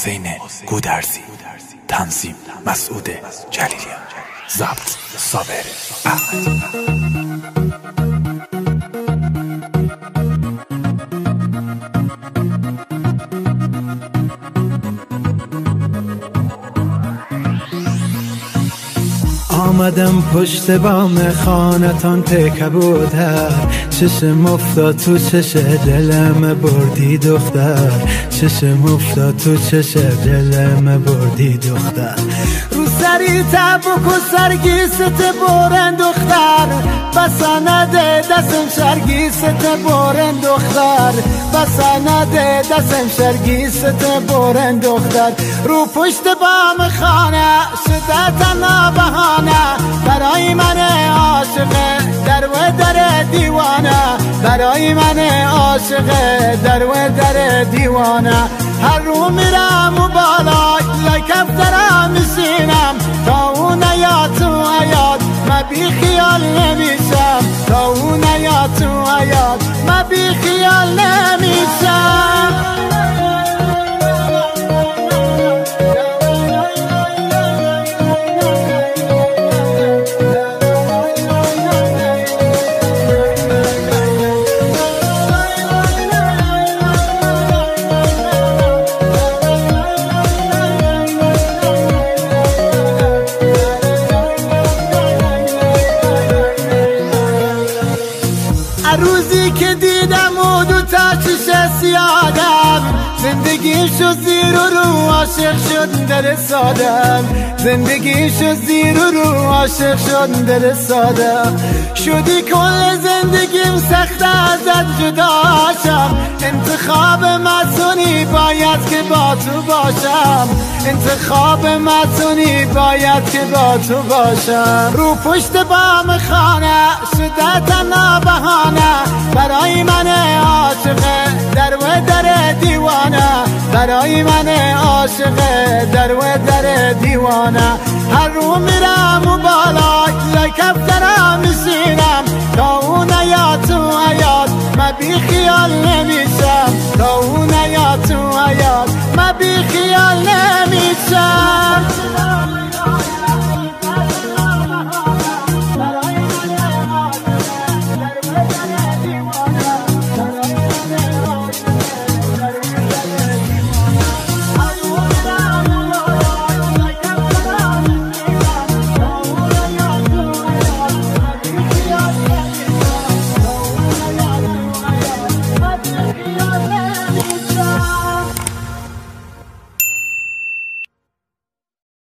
حسین گودرزی، تنظیم مسعود جلیلیان، ضبط صابر احمدی. آمدم پشت بام خانتان تکه بوده، چشم افتاد تو چش دلم بردی دختر، چشم افتاد تو چش دلم بردی دختر. رو سری تبوک و سرگیست برن دختر، بسنده دستم شرگیست برن دختر، بسنده دستم شرگیست برن دختر. رو پشت بام خانه شده تنها بهانه، برای من عاشقه در و در دیوانه، برای من عاشقه در و در دیوانه. هر رو میرم و بالای لای کفترم میشینم، تا اون نیاد تو حیات من بی خیال نمیشم، تا اون نیاد تو حیات من بی خیال نمیشم. روزی که دیدم و دو تا چشم سیادم، زندگی شد زیر و رو عاشق شد در سادم، زندگی شد زیر و رو عاشق شد در سادم. شدی کل زندگیم سخت ازت جداشم، انتخاب مصونی باید که با تو باشم، انتخاب مصونی باید که با تو باشم. رو پشت بام خانه شده تنها بهانه، برای من عاشقه در و در دیوانه، برای من عاشقه در و در دیوانه. هر رو میرم و بالای لای کفترم میشینم، تا اون نیاد تو حیات من بی خیال نمیشم، تا اون نیاد تو حیات من بی خیال نمیشم.